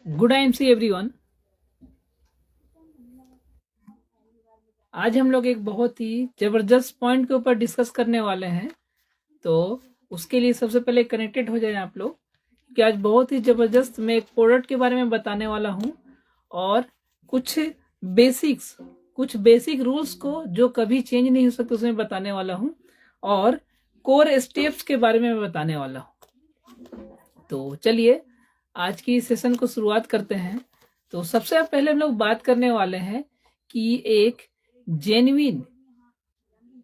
Good IMC everyone. आज हम लोग एक बहुत ही जबरदस्त पॉइंट के ऊपर डिस्कस करने वाले हैं। तो उसके लिए सबसे पहले कनेक्टेड हो जाए आप लोग, कि आज बहुत ही जबरदस्त मैं एक प्रोडक्ट के बारे में बताने वाला हूं और कुछ बेसिक रूल्स को जो कभी चेंज नहीं हो सकते उसमें बताने वाला हूं और कोर स्टेप्स के बारे में मैं बताने वाला हूं। तो चलिए आज की सेशन को शुरुआत करते हैं। तो सबसे पहले हम लोग बात करने वाले हैं कि एक जेन्युइन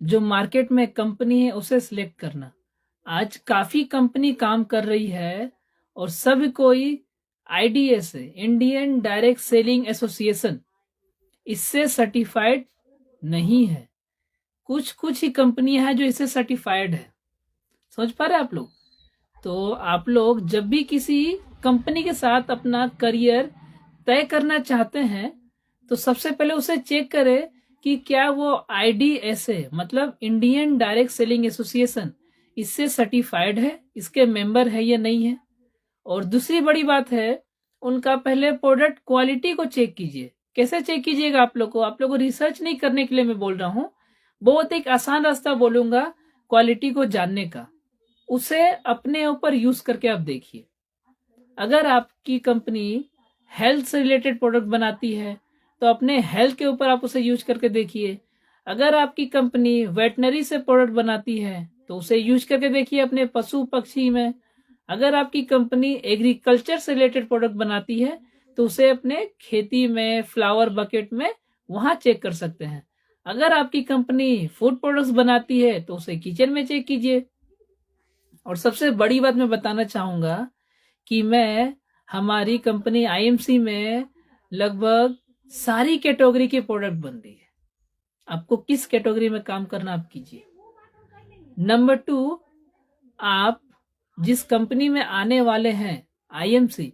जो मार्केट में कंपनी है उसे सिलेक्ट करना। आज काफी कंपनी काम कर रही है और सब कोई IDS है, इंडियन डायरेक्ट सेलिंग एसोसिएशन, इससे सर्टिफाइड नहीं है। कुछ कुछ ही कंपनियां हैं जो इससे सर्टिफाइड है। समझ पा रहे आप लोग? तो आप लोग जब भी किसी कंपनी के साथ अपना करियर तय करना चाहते हैं तो सबसे पहले उसे चेक करें कि क्या वो IDSA मतलब इंडियन डायरेक्ट सेलिंग एसोसिएशन इससे सर्टिफाइड है, इसके मेंबर है या नहीं है। और दूसरी बड़ी बात है, उनका पहले प्रोडक्ट क्वालिटी को चेक कीजिए। कैसे चेक कीजिएगा? आप लोग को रिसर्च नहीं करने के लिए मैं बोल रहा हूँ, बहुत एक आसान रास्ता बोलूंगा क्वालिटी को जानने का। उसे अपने ऊपर यूज करके आप देखिए। अगर आपकी कंपनी हेल्थ से रिलेटेड प्रोडक्ट बनाती है तो अपने हेल्थ के ऊपर आप उसे यूज करके देखिए। अगर आपकी कंपनी वेटनरी से प्रोडक्ट बनाती है तो उसे यूज करके देखिए अपने पशु पक्षी में। अगर आपकी कंपनी एग्रीकल्चर से रिलेटेड प्रोडक्ट बनाती है तो उसे अपने खेती में, फ्लावर बकेट में वहां चेक कर सकते हैं। अगर आपकी कंपनी फूड प्रोडक्ट्स बनाती है तो उसे किचन में चेक कीजिए। और सबसे बड़ी बात मैं बताना चाहूंगा कि मैं हमारी कंपनी IMC में लगभग सारी कैटेगरी के प्रोडक्ट बन रही है। आपको किस कैटेगरी में काम करना आप कीजिए। नंबर 2, आप जिस कंपनी में आने वाले हैं IMC,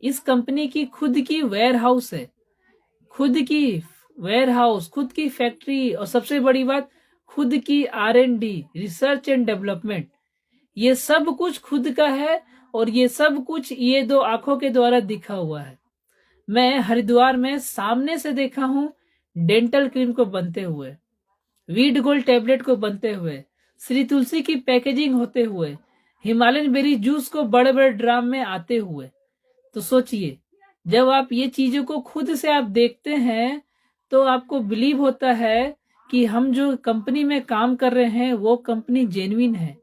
इस कंपनी की खुद की वेयर हाउस है, खुद की फैक्ट्री, और सबसे बड़ी बात खुद की R&D, रिसर्च एंड डेवलपमेंट, ये सब कुछ खुद का है। और ये सब कुछ ये 2 आंखों के द्वारा दिखा हुआ है। मैं हरिद्वार में सामने से देखा हूं डेंटल क्रीम को बनते हुए, वीट गोल्ड टैबलेट को बनते हुए, श्री तुलसी की पैकेजिंग होते हुए, हिमालयन बेरी जूस को बड़े बड़े ड्राम में आते हुए। तो सोचिए, जब आप ये चीजों को खुद से आप देखते हैं तो आपको बिलीव होता है कि हम जो कंपनी में काम कर रहे हैं वो कंपनी जेन्युइन है।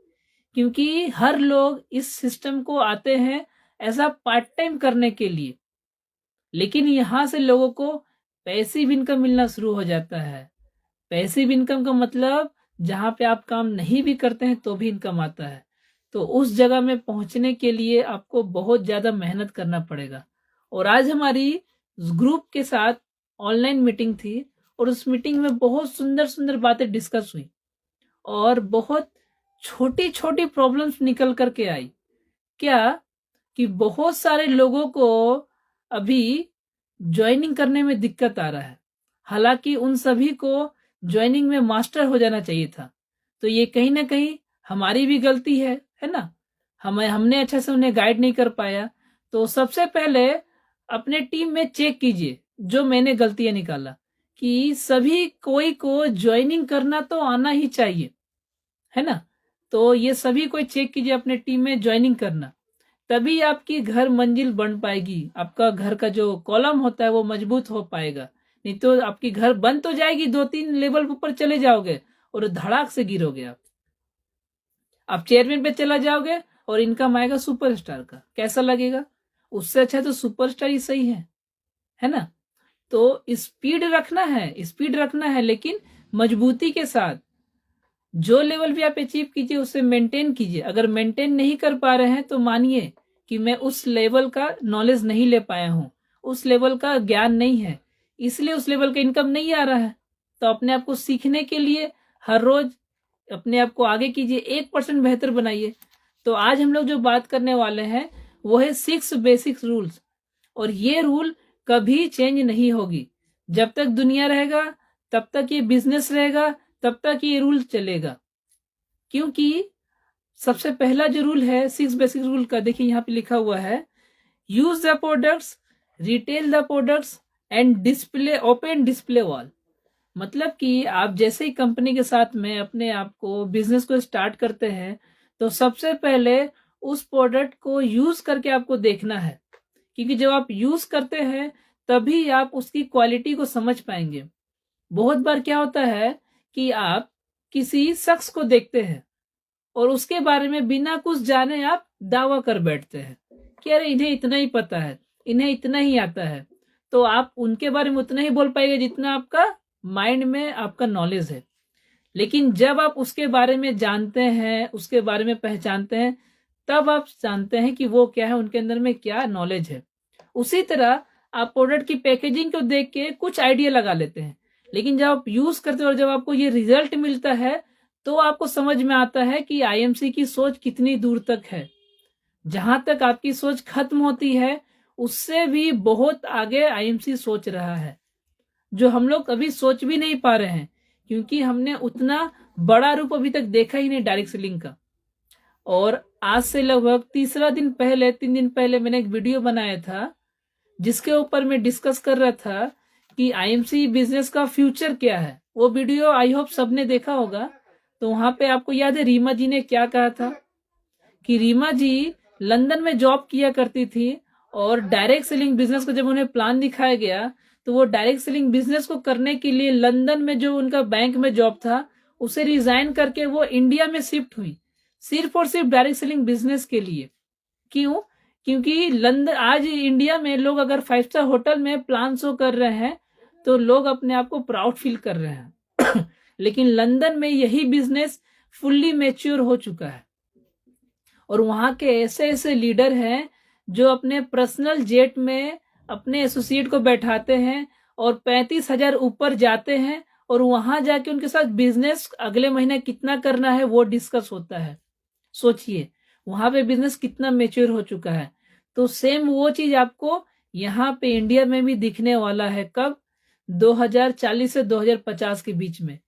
क्योंकि हर लोग इस सिस्टम को आते हैं ऐसा पार्ट टाइम करने के लिए, लेकिन यहां से लोगों को पैसिव इनकम मिलना शुरू हो जाता है। पैसिव इनकम का मतलब जहां पे आप काम नहीं भी करते हैं तो भी इनकम आता है। तो उस जगह में पहुंचने के लिए आपको बहुत ज्यादा मेहनत करना पड़ेगा। और आज हमारी ग्रुप के साथ ऑनलाइन मीटिंग थी और उस मीटिंग में बहुत सुंदर सुंदर बातें डिस्कस हुई और बहुत छोटी छोटी प्रॉब्लम्स निकल करके आई। क्या कि बहुत सारे लोगों को अभी ज्वाइनिंग करने में दिक्कत आ रहा है, हालांकि उन सभी को ज्वाइनिंग में मास्टर हो जाना चाहिए था। तो ये कहीं ना कहीं हमारी भी गलती है ना। हमने अच्छा से उन्हें गाइड नहीं कर पाया। तो सबसे पहले अपने टीम में चेक कीजिए, जो मैंने गलतियां निकाला, कि सभी कोई को ज्वाइनिंग करना तो आना ही चाहिए, है ना। तो ये सभी को चेक कीजिए अपने टीम में ज्वाइनिंग करना, तभी आपकी घर मंजिल बन पाएगी। आपका घर का जो कॉलम होता है वो मजबूत हो पाएगा। नहीं तो आपकी घर बन तो जाएगी, 2-3 लेवल ऊपर चले जाओगे और धड़ाक से गिरोगे। आप चेयरमैन पे चला जाओगे और इनकम आएगा सुपरस्टार का, कैसा लगेगा? उससे अच्छा तो सुपरस्टार ही सही है ना। तो स्पीड रखना है लेकिन मजबूती के साथ। जो लेवल भी आप अचीव कीजिए उसे मेंटेन कीजिए। अगर मेंटेन नहीं कर पा रहे हैं तो मानिए कि मैं उस लेवल का नॉलेज नहीं ले पाया हूं, उस लेवल का ज्ञान नहीं है, इसलिए उस लेवल का इनकम नहीं आ रहा है। तो अपने आप को सीखने के लिए हर रोज अपने आप को आगे कीजिए, 1% बेहतर बनाइए। तो आज हम लोग जो बात करने वाले हैं वो है 6 बेसिक रूल्स। और ये रूल कभी चेंज नहीं होगी। जब तक दुनिया रहेगा तब तक ये बिजनेस रहेगा, तब तक ये रूल चलेगा। क्योंकि सबसे पहला जो रूल है 6 बेसिक रूल का, देखिए यहाँ पे लिखा हुआ है, use the products retail the products and display open display wall. मतलब कि आप जैसे ही कंपनी के साथ में अपने आप को बिजनेस को स्टार्ट करते हैं तो सबसे पहले उस प्रोडक्ट को यूज करके आपको देखना है, क्योंकि जब आप यूज करते हैं तभी आप उसकी क्वालिटी को समझ पाएंगे। बहुत बार क्या होता है कि आप किसी शख्स को देखते हैं और उसके बारे में बिना कुछ जाने आप दावा कर बैठते हैं कि अरे इन्हें इतना ही पता है, इन्हें इतना ही आता है। तो आप उनके बारे में उतना ही बोल पाएंगे जितना आपका माइंड में आपका नॉलेज है। लेकिन जब आप उसके बारे में जानते हैं, उसके बारे में पहचानते हैं, तब आप जानते हैं कि वो क्या है, उनके अंदर में क्या नॉलेज है। उसी तरह आप प्रोडक्ट की पैकेजिंग को देख के कुछ आइडिया लगा लेते हैं, लेकिन जब आप यूज करते हो और जब आपको ये रिजल्ट मिलता है तो आपको समझ में आता है कि आईएमसी की सोच कितनी दूर तक है। जहां तक आपकी सोच खत्म होती है उससे भी बहुत आगे आईएमसी सोच रहा है, जो हम लोग अभी सोच भी नहीं पा रहे हैं, क्योंकि हमने उतना बड़ा रूप अभी तक देखा ही नहीं डायरेक्ट सेलिंग का। और आज से लगभग 3 दिन पहले मैंने एक वीडियो बनाया था जिसके ऊपर मैं डिस्कस कर रहा था कि आईएमसी बिजनेस का फ्यूचर क्या है। वो वीडियो आई होप सबने देखा होगा। तो वहां पे आपको याद है रीमा जी ने क्या कहा था कि रीमा जी लंदन में जॉब किया करती थी और डायरेक्ट सेलिंग बिजनेस का जब उन्हें प्लान दिखाया गया तो वो डायरेक्ट सेलिंग बिजनेस को करने के लिए लंदन में जो उनका बैंक में जॉब था उसे रिजाइन करके वो इंडिया में शिफ्ट हुई, सिर्फ और सिर्फ डायरेक्ट सेलिंग बिजनेस के लिए। क्यों? क्योंकि लंदन आज इंडिया में लोग अगर 5 स्टार होटल में प्लान शो कर रहे हैं तो लोग अपने आप को प्राउड फील कर रहे हैं लेकिन लंदन में यही बिजनेस फुल्ली मैच्योर हो चुका है और वहां के ऐसे ऐसे लीडर हैं जो अपने पर्सनल जेट में अपने एसोसिएट को बैठाते हैं और 35,000 ऊपर जाते हैं और वहां जाके उनके साथ बिजनेस अगले महीने कितना करना है वो डिस्कस होता है। सोचिए वहां पे बिजनेस कितना मैच्योर हो चुका है। तो सेम वो चीज आपको यहाँ पे इंडिया में भी दिखने वाला है। कब? 2040 से 2050 के बीच में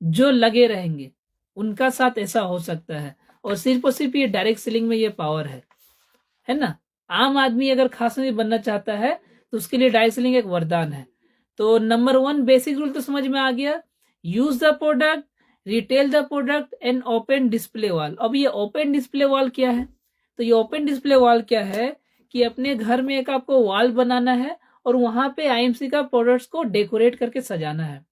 जो लगे रहेंगे उनका साथ ऐसा हो सकता है। और सिर्फ ये डायरेक्ट सेलिंग में ये पावर है ना। आम आदमी अगर खास में बनना चाहता है तो उसके लिए डायरेक्ट सेलिंग एक वरदान है। तो नंबर 1 बेसिक रूल तो समझ में आ गया, use the product, retail the product and open display wall. अब ये ओपन डिस्प्ले वॉल क्या है? तो ये ओपन डिस्प्ले वॉल क्या है कि अपने घर में एक आपको वॉल बनाना है और वहां पे आईएमसी का प्रोडक्ट्स को डेकोरेट करके सजाना है,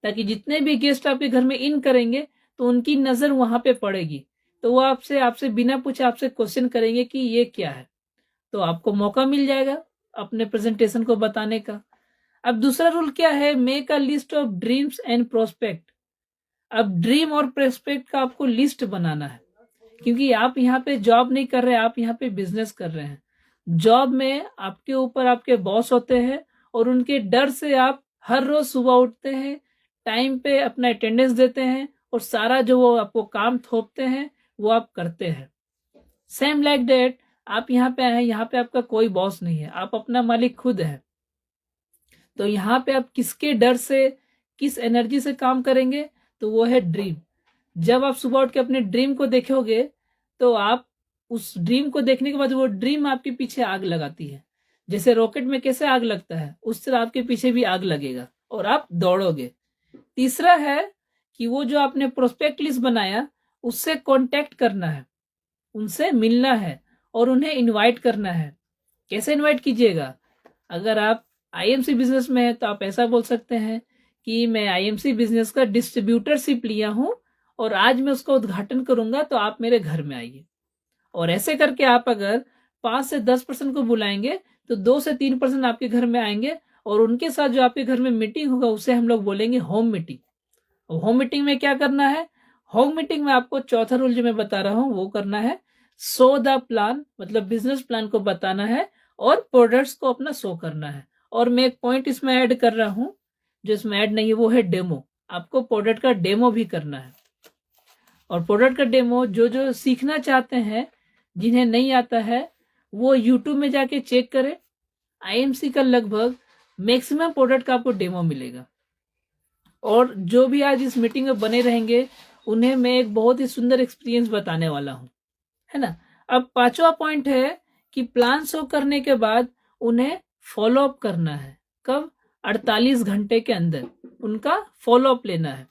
ताकि जितने भी गेस्ट आपके घर में इन करेंगे तो उनकी नजर वहां पे पड़ेगी, तो वो आपसे बिना पूछे आपसे क्वेश्चन करेंगे कि ये क्या है। तो आपको मौका मिल जाएगा अपने प्रेजेंटेशन को बताने का। अब दूसरा रूल क्या है? Make a list of dreams and prospect. अब ड्रीम और प्रोस्पेक्ट का आपको लिस्ट बनाना है, क्योंकि आप यहाँ पे जॉब नहीं कर रहे, आप यहाँ पे बिजनेस कर रहे हैं। जॉब में आपके ऊपर आपके बॉस होते हैं और उनके डर से आप हर रोज सुबह उठते हैं, टाइम पे अपना अटेंडेंस देते हैं और सारा जो वो आपको काम थोपते हैं वो आप करते हैं। सेम लाइक दैट आप यहाँ पे आए हैं, यहाँ पे आपका कोई बॉस नहीं है, आप अपना मालिक खुद है। तो यहाँ पे आप किसके डर से, किस एनर्जी से काम करेंगे? तो वो है ड्रीम। जब आप सुबह उठ के अपने ड्रीम को देखोगे तो आप उस ड्रीम को देखने के बाद वो ड्रीम आपके पीछे आग लगाती है। जैसे रॉकेट में कैसे आग लगता है उस तरह आपके पीछे भी आग लगेगा और आप दौड़ोगे। तीसरा है कि वो जो आपने प्रोस्पेक्ट लिस्ट बनाया उससे कांटेक्ट करना है, उनसे मिलना है और उन्हें इनवाइट करना है। कैसे इनवाइट कीजिएगा? अगर आप आईएमसी बिजनेस में है तो आप ऐसा बोल सकते हैं कि मैं आईएमसी बिजनेस का डिस्ट्रीब्यूटरशिप लिया हूं और आज मैं उसका उद्घाटन करूंगा, तो आप मेरे घर में आइए। और ऐसे करके आप अगर 5 से 10% को बुलाएंगे तो 2 से 3% आपके घर में आएंगे और उनके साथ जो आपके घर में मीटिंग होगा उसे हम लोग बोलेंगे होम मीटिंग। और होम मीटिंग में क्या करना है? होम मीटिंग में आपको चौथा रूल जो मैं बता रहा हूं वो करना है, शो द प्लान, मतलब बिजनेस प्लान को बताना है और प्रोडक्ट्स को अपना शो करना है। और मैं एक पॉइंट इसमें ऐड कर रहा हूं जो इसमें ऐड नहीं है, वो है डेमो। आपको प्रोडक्ट का डेमो भी करना है। और प्रोडक्ट का डेमो जो सीखना चाहते हैं, जिन्हें नहीं आता है, वो यूट्यूब में जाके चेक करें। आईएमसी का लगभग मैक्सिमम प्रोडक्ट का आपको डेमो मिलेगा। और जो भी आज इस मीटिंग में बने रहेंगे उन्हें मैं एक बहुत ही सुंदर एक्सपीरियंस बताने वाला हूं, है ना। अब 5वां पॉइंट है कि प्लान शो करने के बाद उन्हें फॉलोअप करना है। कब? 48 घंटे के अंदर उनका फॉलोअप लेना है।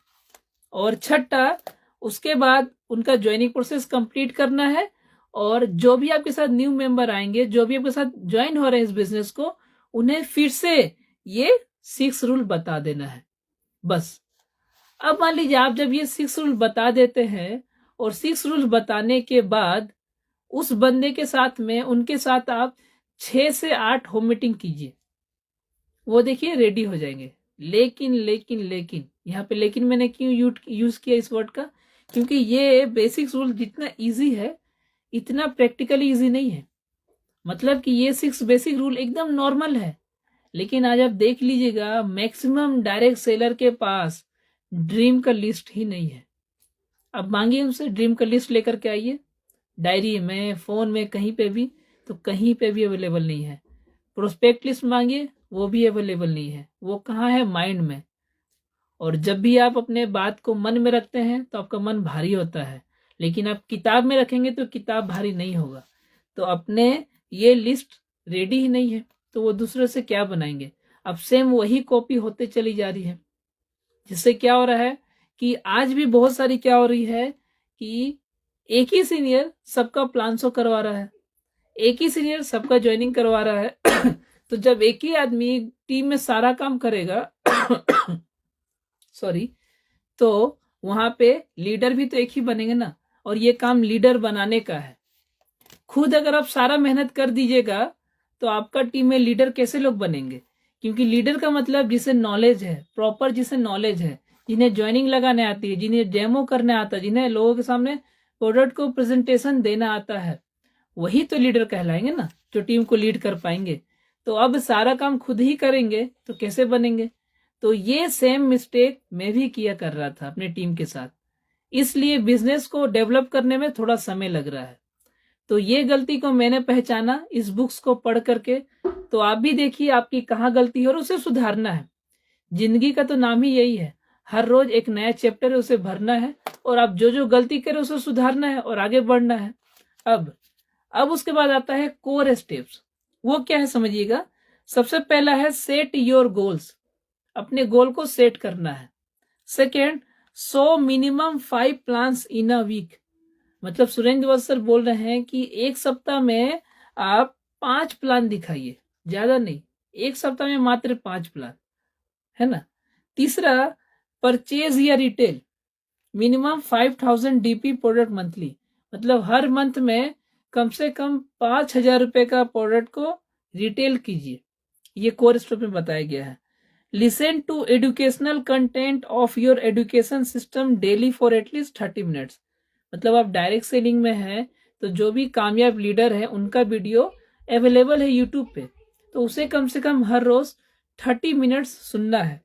और छठा, उसके बाद उनका ज्वाइनिंग प्रोसेस कंप्लीट करना है, और जो भी आपके साथ न्यू मेंबर आएंगे, जो भी आपके साथ ज्वाइन हो रहे हैं इस बिजनेस को, उन्हें फिर से ये 6 रूल बता देना है बस। अब मान लीजिए आप जब ये 6 रूल बता देते हैं, और 6 रूल बताने के बाद उस बंदे के साथ में, उनके साथ आप 6 से 8 होम मीटिंग कीजिए, वो देखिए रेडी हो जाएंगे। लेकिन लेकिन लेकिन यहाँ पे लेकिन मैंने क्यों यूज किया इस वर्ड का? क्योंकि ये बेसिक रूल जितना इजी है इतना प्रैक्टिकली इजी नहीं है। मतलब कि ये 6 बेसिक रूल एकदम नॉर्मल है, लेकिन आज आप देख लीजिएगा मैक्सिमम डायरेक्ट सेलर के पास ड्रीम का लिस्ट ही नहीं है। अब मांगिए उनसे ड्रीम का लिस्ट लेकर के आइए, डायरी में, फोन में, कहीं पे भी, तो कहीं पे भी अवेलेबल नहीं है। प्रोस्पेक्ट लिस्ट मांगिए, वो भी अवेलेबल नहीं है। वो कहाँ है? माइंड में। और जब भी आप अपने बात को मन में रखते हैं तो आपका मन भारी होता है, लेकिन आप किताब में रखेंगे तो किताब भारी नहीं होगा। तो अपने ये लिस्ट रेडी ही नहीं है, तो वो दूसरे से क्या बनाएंगे? अब सेम वही कॉपी होते चली जा रही है, जिससे क्या हो रहा है कि आज भी बहुत सारी क्या हो रही है कि एक ही सीनियर सबका प्लान शो करवा रहा है, एक ही सीनियर सबका ज्वाइनिंग करवा रहा है। तो जब एक ही आदमी टीम में सारा काम करेगा सॉरी, तो वहां पे लीडर भी तो एक ही बनेंगे ना, और ये काम लीडर बनाने का है। खुद अगर आप सारा मेहनत कर दीजिएगा तो आपका टीम में लीडर कैसे लोग बनेंगे? क्योंकि लीडर का मतलब जिसे नॉलेज है, प्रॉपर जिसे नॉलेज है, जिन्हें ज्वाइनिंग लगाने आती है, जिन्हें डेमो करने आता है, जिन्हें लोगों के सामने प्रोडक्ट को प्रेजेंटेशन देना आता है, वही तो लीडर कहलाएंगे ना, जो टीम को लीड कर पाएंगे। तो अब सारा काम खुद ही करेंगे तो कैसे बनेंगे? तो ये सेम मिस्टेक मैं भी किया कर रहा था अपने टीम के साथ, इसलिए बिजनेस को डेवलप करने में थोड़ा समय लग रहा है। तो ये गलती को मैंने पहचाना इस बुक्स को पढ़ करके। तो आप भी देखिए आपकी कहाँ गलती है और उसे सुधारना है। जिंदगी का तो नाम ही यही है, हर रोज एक नया चैप्टर है, उसे भरना है, और आप जो जो गलती करें उसे सुधारना है और आगे बढ़ना है। अब उसके बाद आता है कोर स्टेप्स। वो क्या है समझिएगा। सबसे पहला है सेट योर गोल्स, अपने गोल को सेट करना है। Second, so minimum 5 plans in a week. मतलब सुरेंद्र वत्स सर बोल रहे हैं कि एक सप्ताह में आप 5 प्लान दिखाइए, ज्यादा नहीं, एक सप्ताह में मात्र 5 प्लान, है ना। तीसरा, परचेज या retail minimum 5000 DP product monthly. मतलब हर मंथ में कम से कम 5000 रुपए का प्रोडक्ट को रिटेल कीजिए, ये कोर स्टेप में बताया गया है। Listen to educational content of your education system daily for at least 30 minutes. मतलब आप डायरेक्ट सेलिंग में हैं तो जो भी कामयाब लीडर है उनका वीडियो अवेलेबल है यूट्यूब पे, तो उसे कम से कम हर रोज 30 मिनट्स सुनना है।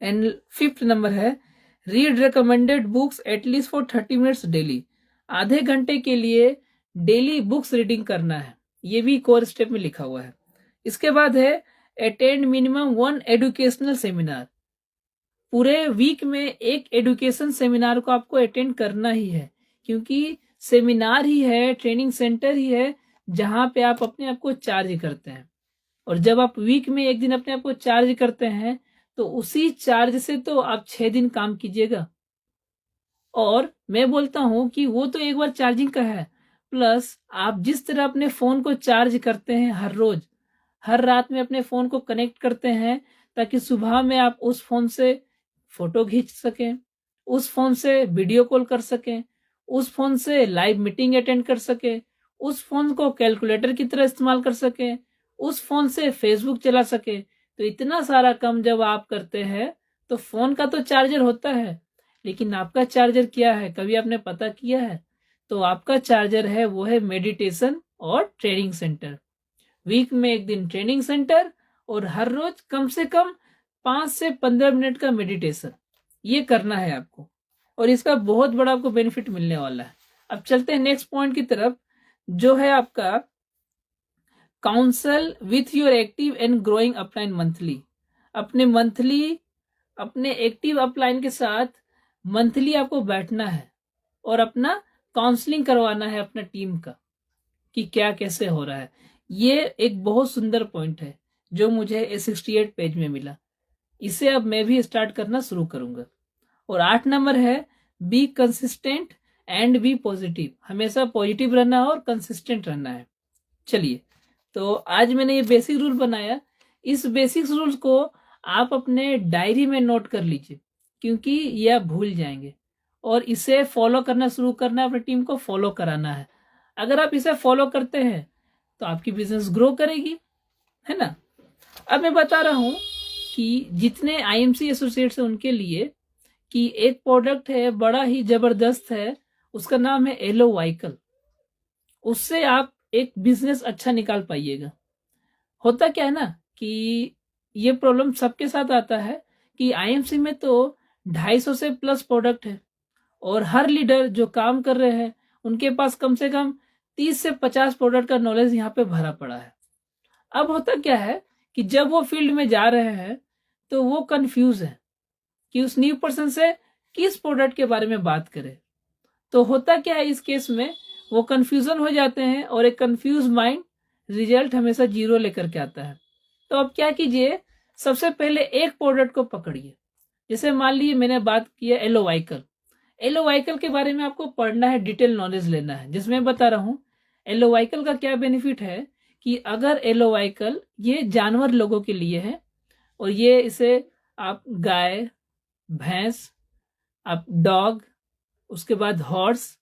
एंड 5th नंबर है, read recommended books at least for 30 minutes daily. आधे घंटे के लिए डेली बुक्स रीडिंग करना है, ये भी कोर स्टेप में लिखा हुआ है। इसके बाद है अटेंड मिनिमम 1 एजुकेशनल सेमिनार। पूरे वीक में एक एजुकेशन सेमिनार को आपको अटेंड करना ही है, क्योंकि सेमिनार ही है, ट्रेनिंग सेंटर ही है जहां पे आप अपने आप को चार्ज करते हैं। और जब आप वीक में एक दिन अपने आप को चार्ज करते हैं तो उसी चार्ज से तो आप 6 दिन काम कीजिएगा। और मैं बोलता हूं कि वो तो एक बार चार्जिंग का है, प्लस आप जिस तरह अपने फोन को चार्ज करते हैं हर रोज, हर रात में अपने फोन को कनेक्ट करते हैं ताकि सुबह में आप उस फोन से फोटो खींच सकें, उस फोन से वीडियो कॉल कर सकें, उस फोन से लाइव मीटिंग अटेंड कर सकें, उस फोन को कैलकुलेटर की तरह इस्तेमाल कर सकें, उस फोन से फेसबुक चला सके। तो इतना सारा काम जब आप करते हैं तो फोन का तो चार्जर होता है, लेकिन आपका चार्जर क्या है कभी आपने पता किया है? तो आपका चार्जर है वो है मेडिटेशन और ट्रेनिंग सेंटर। वीक में एक दिन ट्रेनिंग सेंटर और हर रोज कम से कम 5 से 15 मिनट का मेडिटेशन, ये करना है आपको, और इसका बहुत बड़ा आपको बेनिफिट मिलने वाला है। अब चलते हैं नेक्स्ट पॉइंट की तरफ, जो है आपका counsel with your active and growing upline monthly. अपने एक्टिव अपलाइन के साथ मंथली आपको बैठना है और अपना काउंसलिंग करवाना है अपना टीम का, कि क्या कैसे हो रहा है। ये एक बहुत सुंदर पॉइंट है जो मुझे 68 पेज में मिला। इसे अब मैं भी स्टार्ट करना शुरू करूंगा। और 8 नंबर है be consistent and be positive. हमेशा पॉजिटिव रहना और कंसिस्टेंट रहना है। चलिए, तो आज मैंने ये बेसिक रूल बनाया। इस बेसिक रूल्स को आप अपने डायरी में नोट कर लीजिए, क्योंकि ये आप भूल जाएंगे। और इसे फॉलो करना शुरू करना है, अपनी टीम को फॉलो कराना है। अगर आप इसे फॉलो करते हैं तो आपकी बिजनेस ग्रो करेगी, है ना। अब मैं बता रहा हूं कि जितने आईएमसी एसोसिएट्स हैं उनके लिए कि एक प्रोडक्ट है, बड़ा ही जबरदस्त है, उसका नाम है एलो वाइकल। उससे आप एक बिजनेस अच्छा निकाल पाइएगा। होता क्या है ना कि ये प्रॉब्लम सबके साथ आता है कि आईएमसी में तो 250 से प्लस प्रोडक्ट है और हर लीडर जो काम कर रहे हैं उनके पास कम से कम 30 से 50 प्रोडक्ट का नॉलेज यहाँ पे भरा पड़ा है। अब होता क्या है कि जब वो फील्ड में जा रहे हैं तो वो कंफ्यूज है कि उस न्यू पर्सन से किस प्रोडक्ट के बारे में बात करें। तो होता क्या है इस केस में, वो कंफ्यूजन हो जाते हैं और एक कंफ्यूज माइंड रिजल्ट हमेशा 0 लेकर के आता है। तो अब क्या कीजिए, सबसे पहले एक प्रोडक्ट को पकड़िए। जैसे मान लीजिए मैंने बात की है एलो वाइकल। एलो वाइकल के बारे में आपको पढ़ना है, डिटेल नॉलेज लेना है। जिसमें बता रहा हूँ एलो वाइकल का क्या बेनिफिट है कि अगर एलो वाइकल ये जानवर लोगों के लिए है और ये इसे आप गाय, भैंस, आप डॉग, उसके बाद हॉर्स,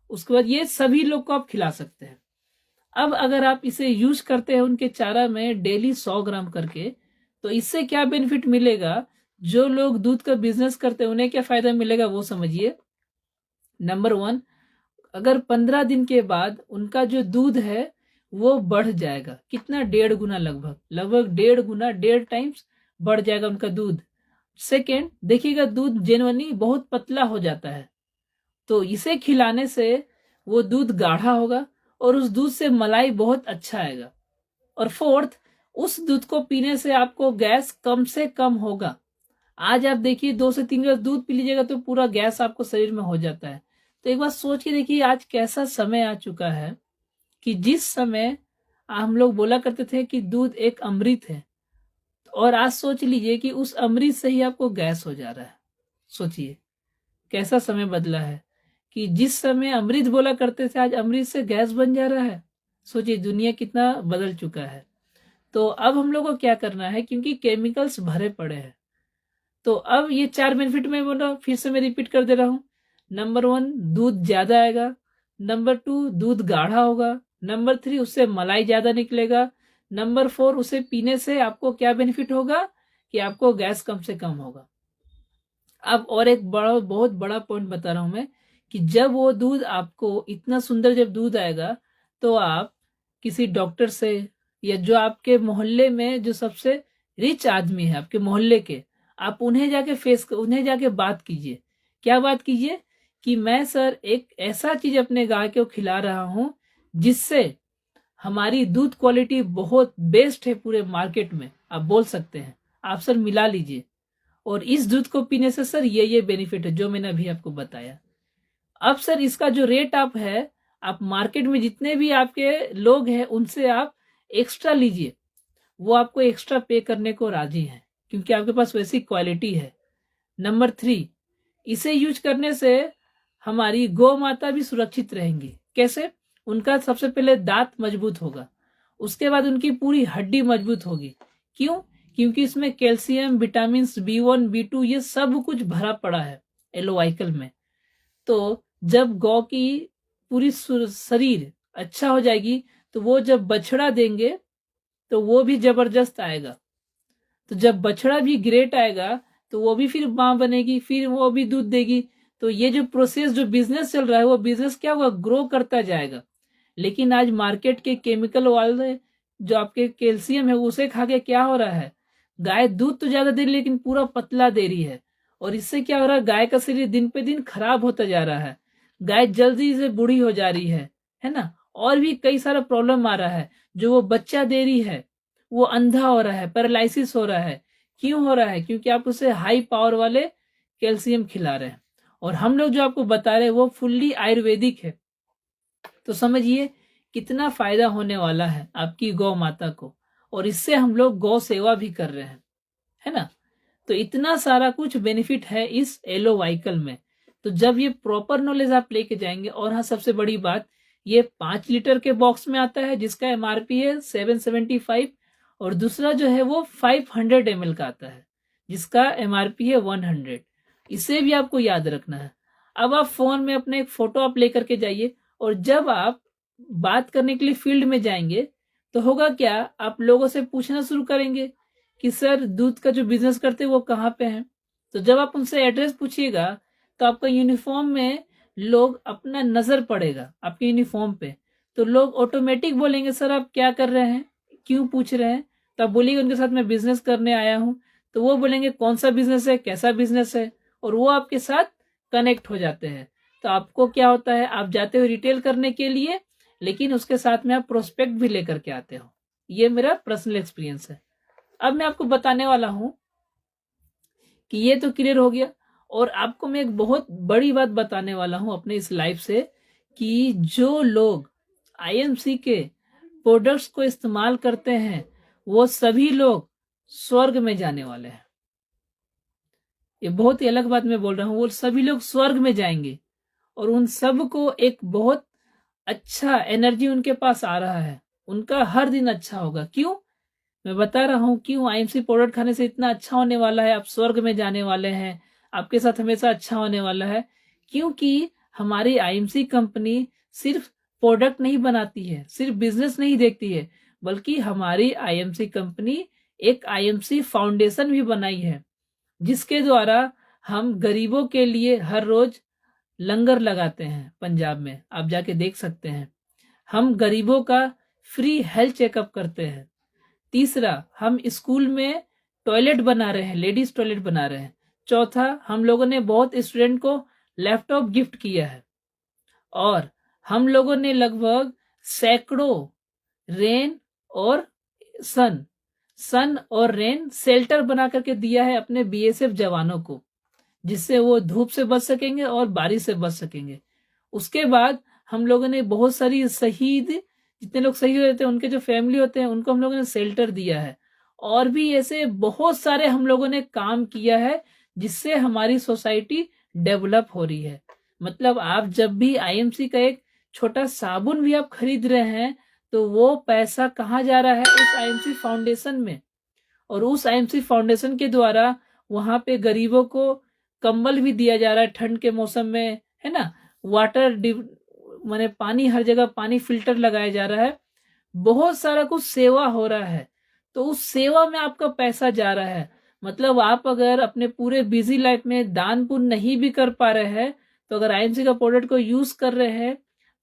उसके बाद ये सभी लोग को आप खिला सकते हैं। अब अगर आप इसे यूज करते हैं उनके चारा में डेली 100 ग्राम करके, तो इससे क्या बेनिफिट मिलेगा, जो लोग दूध का बिजनेस करते हैं उन्हें क्या फायदा मिलेगा वो समझिए। नंबर 1, अगर 15 दिन के बाद उनका जो दूध है वो बढ़ जाएगा। कितना? 1.5 गुना, लगभग 1.5 गुना, 1.5 टाइम्स बढ़ जाएगा उनका दूध। सेकेंड, देखिएगा दूध जेन्युइनली बहुत पतला हो जाता है, तो इसे खिलाने से वो दूध गाढ़ा होगा और उस दूध से मलाई बहुत अच्छा आएगा। और फोर्थ, उस दूध को पीने से आपको गैस कम से कम होगा। आज आप देखिए 2 से 3 गिलास दूध पी लीजिएगा तो पूरा गैस आपको शरीर में हो जाता है। तो एक बार सोच के देखिए आज कैसा समय आ चुका है कि जिस समय हम लोग बोला करते थे कि दूध एक अमृत है, और आज सोच लीजिए कि उस अमृत से ही आपको गैस हो जा रहा है। सोचिए कैसा समय बदला है कि जिस समय अमृत बोला करते थे आज अमृत से गैस बन जा रहा है। सोचिए दुनिया कितना बदल चुका है। तो अब हम लोग को क्या करना है, क्योंकि केमिकल्स भरे पड़े हैं। तो अब ये 4 बेनिफिट मैं बोल रहा हूँ, फिर से मैं रिपीट कर दे रहा हूँ। नंबर 1, दूध ज्यादा आएगा। नंबर 2, दूध गाढ़ा होगा। नंबर 3, उससे मलाई ज्यादा निकलेगा। नंबर 4, उसे पीने से आपको क्या बेनिफिट होगा कि आपको गैस कम से कम होगा। अब और एक बहुत बड़ा पॉइंट बता रहा हूं मैं कि जब वो दूध आपको इतना सुंदर जब दूध आएगा तो आप किसी डॉक्टर से या जो आपके मोहल्ले में जो सबसे रिच आदमी है आपके मोहल्ले के, आप उन्हें जाके बात कीजिए। क्या बात कीजिए कि मैं सर एक ऐसा चीज अपने गाय को खिला रहा हूं जिससे हमारी दूध क्वालिटी बहुत बेस्ट है पूरे मार्केट में, आप बोल सकते हैं। आप सर मिला लीजिए और इस दूध को पीने से सर ये बेनिफिट है जो मैंने अभी आपको बताया। अब सर इसका जो रेट आप है, आप मार्केट में जितने भी आपके लोग हैं उनसे आप एक्स्ट्रा लीजिए, वो आपको एक्स्ट्रा पे करने को राजी है क्योंकि आपके पास वैसी क्वालिटी है। नंबर 3, इसे यूज करने से हमारी गौ माता भी सुरक्षित रहेंगी। कैसे? उनका सबसे पहले दांत मजबूत होगा, उसके बाद उनकी पूरी हड्डी मजबूत होगी। क्यों? क्योंकि इसमें कैल्शियम, विटामिन B1, B2 ये सब कुछ भरा पड़ा है एलो वाइकल में। तो जब गौ की पूरी शरीर अच्छा हो जाएगी तो वो जब बछड़ा देंगे तो वो भी जबरदस्त आएगा। तो जब बछड़ा भी ग्रेट आएगा तो वो भी फिर मां बनेगी, फिर वो भी दूध देगी। तो ये जो प्रोसेस, जो बिजनेस चल रहा है वो बिजनेस क्या होगा, ग्रो करता जाएगा। लेकिन आज मार्केट के केमिकल वाले जो आपके कैल्शियम है उसे खा के क्या हो रहा है, गाय दूध तो ज्यादा दे रही लेकिन पूरा पतला दे रही है। और इससे क्या हो रहा है, गाय का शरीर दिन पे दिन खराब होता जा रहा है, गाय जल्दी से बूढ़ी हो जा रही है ना। और भी कई सारा प्रॉब्लम आ रहा है। जो वो बच्चा दे रही है वो अंधा हो रहा है, पैरालिसिस हो रहा है। क्यों हो रहा है? क्योंकि आप उसे हाई पावर वाले कैल्शियम खिला रहे हैं। और हम लोग जो आपको बता रहे हैं वो फुल्ली आयुर्वेदिक है। तो समझिए कितना फायदा होने वाला है आपकी गौ माता को, और इससे हम लोग गौ सेवा भी कर रहे हैं, है ना। तो इतना सारा कुछ बेनिफिट है इस एलो व्हीकल में। तो जब ये प्रॉपर नॉलेज आप लेके जाएंगे, और हाँ सबसे बड़ी बात, ये 5 लीटर के बॉक्स में आता है जिसका एमआरपी है 775, और दूसरा जो है वो 500 ml का आता है जिसका एमआरपी है 100। इसे भी आपको याद रखना है। अब आप फोन में अपने एक फोटो आप लेकर के जाइए, और जब आप बात करने के लिए फील्ड में जाएंगे तो होगा क्या, आप लोगों से पूछना शुरू करेंगे कि सर दूध का जो बिजनेस करते हैं वो कहाँ पे है। तो जब आप उनसे एड्रेस पूछिएगा तो आपका यूनिफॉर्म में लोग अपना नजर पड़ेगा आपके यूनिफॉर्म पे, तो लोग ऑटोमेटिक बोलेंगे सर आप क्या कर रहे हैं, क्यों पूछ रहे हैं। तो आप बोलिएगा उनके साथ मैं बिजनेस करने आया हूँ, तो वो बोलेंगे कौन सा बिजनेस है, कैसा बिजनेस है, और वो आपके साथ कनेक्ट हो जाते हैं। तो आपको क्या होता है, आप जाते हो रिटेल करने के लिए, लेकिन उसके साथ में आप प्रोस्पेक्ट भी लेकर के आते हो। ये मेरा पर्सनल एक्सपीरियंस है। अब मैं आपको बताने वाला हूं कि ये तो क्लियर हो गया, और आपको मैं एक बहुत बड़ी बात बताने वाला हूं अपने इस लाइफ से, कि जो लोग आईएमसी के प्रोडक्ट्स को इस्तेमाल करते हैं वो सभी लोग स्वर्ग में जाने वाले हैं। ये बहुत ही अलग बात मैं बोल रहा हूं, वो सभी लोग स्वर्ग में जाएंगे, और उन सब को एक बहुत अच्छा एनर्जी उनके पास आ रहा है, उनका हर दिन अच्छा होगा। क्यों, मैं बता रहा हूं क्यों आईएमसी प्रोडक्ट खाने से इतना अच्छा होने वाला है, आप स्वर्ग में जाने वाले हैं, आपके साथ हमेशा अच्छा होने वाला है। क्योंकि हमारी आईएमसी कंपनी सिर्फ प्रोडक्ट नहीं बनाती है, सिर्फ बिजनेस नहीं देखती है, बल्कि हमारी आईएमसी कंपनी एक आईएमसी फाउंडेशन भी बनाई है, जिसके द्वारा हम गरीबों के लिए हर रोज लंगर लगाते हैं। पंजाब में आप जाके देख सकते हैं। हम गरीबों का फ्री हेल्थ चेकअप करते हैं। तीसरा, हम स्कूल में टॉयलेट बना रहे हैं, लेडीज टॉयलेट बना रहे हैं। चौथा, हम लोगों ने बहुत स्टूडेंट को लैपटॉप गिफ्ट किया है, और हम लोगों ने लगभग सैकड़ों रेन और सन और रेन शेल्टर बना करके दिया है अपने बीएसएफ जवानों को, जिससे वो धूप से बच सकेंगे और बारिश से बच सकेंगे। उसके बाद हम लोगों ने बहुत सारी शहीद, जितने लोग शहीद होते हैं उनके जो फैमिली होते हैं उनको हम लोगों ने शेल्टर दिया है, और भी ऐसे बहुत सारे हम लोगों ने काम किया है जिससे हमारी सोसाइटी डेवलप हो रही है। मतलब आप जब भी आईएमसी का एक छोटा साबुन भी आप खरीद रहे हैं तो वो पैसा कहाँ जा रहा है, उस आईएमसी फाउंडेशन में, और उस आईएमसी फाउंडेशन के द्वारा वहां पे गरीबों को कंबल भी दिया जा रहा है ठंड के मौसम में, है ना। वाटर माने पानी, हर जगह पानी फिल्टर लगाया जा रहा है, बहुत सारा कुछ सेवा हो रहा है। तो उस सेवा में आपका पैसा जा रहा है। मतलब आप अगर अपने पूरे बिजी लाइफ में दान पुण्य नहीं भी कर पा रहे हैं, तो अगर आईएमसी का प्रोडक्ट को यूज कर रहे हैं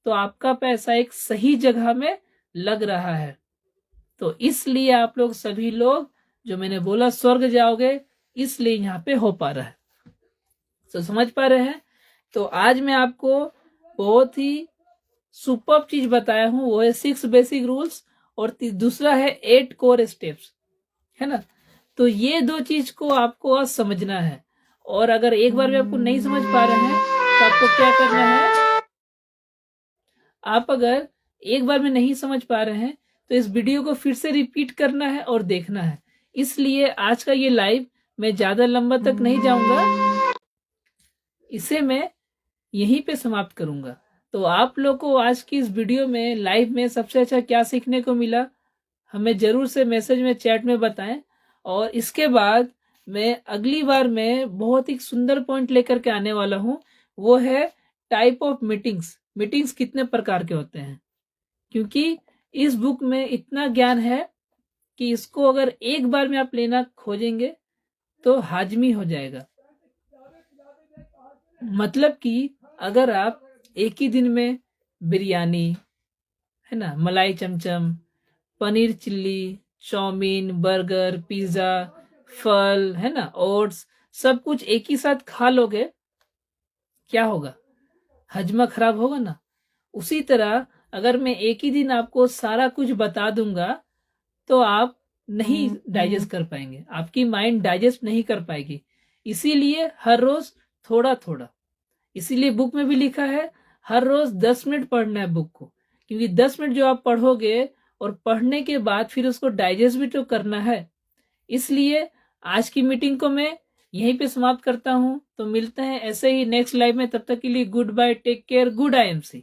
तो आपका पैसा एक सही जगह में लग रहा है। तो इसलिए आप लोग सभी लोग, जो मैंने बोला स्वर्ग जाओगे, इसलिए यहाँ पे हो पा रहा है। तो समझ पा रहे हैं। तो आज मैं आपको बहुत ही सुपर चीज बताया हूं, वो है 6 बेसिक रूल्स, और दूसरा है 8 कोर स्टेप्स, है ना। तो ये 2 चीज को आपको आज समझना है, और अगर एक बार भी आपको नहीं समझ पा रहे हैं तो आपको क्या करना है, आप अगर एक बार में नहीं समझ पा रहे हैं तो इस वीडियो को फिर से रिपीट करना है और देखना है। इसलिए आज का ये लाइव मैं ज्यादा लंबा तक नहीं जाऊंगा, इसे मैं यहीं पे समाप्त करूंगा। तो आप लोग को आज की इस वीडियो में लाइव में सबसे अच्छा क्या सीखने को मिला, हमें जरूर से मैसेज में, चैट में बताएं। और इसके बाद मैं अगली बार में बहुत ही सुंदर पॉइंट लेकर के आने वाला हूं, वो है टाइप ऑफ मीटिंग्स कितने प्रकार के होते हैं। क्योंकि इस बुक में इतना ज्ञान है कि इसको अगर एक बार में आप लेना खोजेंगे तो हाजमी हो जाएगा। मतलब कि अगर आप एक ही दिन में बिरयानी, है ना, malai chamcham, paneer chilli, chowmein, burger, pizza, फल, है ना, ओट्स, सब कुछ एक ही साथ खा लोगे, क्या होगा, हजमा खराब होगा ना। उसी तरह अगर मैं एक ही दिन आपको सारा कुछ बता दूंगा तो आप नहीं डाइजेस्ट कर पाएंगे, आपकी माइंड डाइजेस्ट नहीं कर पाएगी। इसीलिए हर रोज थोड़ा थोड़ा, इसीलिए बुक में भी लिखा है हर रोज 10 मिनट पढ़ना है बुक को, क्योंकि 10 मिनट जो आप पढ़ोगे और पढ़ने के बाद फिर उसको डाइजेस्ट भी तो करना है। इसलिए आज की मीटिंग को मैं यहीं पे समाप्त करता हूं। तो मिलते हैं ऐसे ही नेक्स्ट लाइव में, तब तक के लिए good bye, take care, good IMC।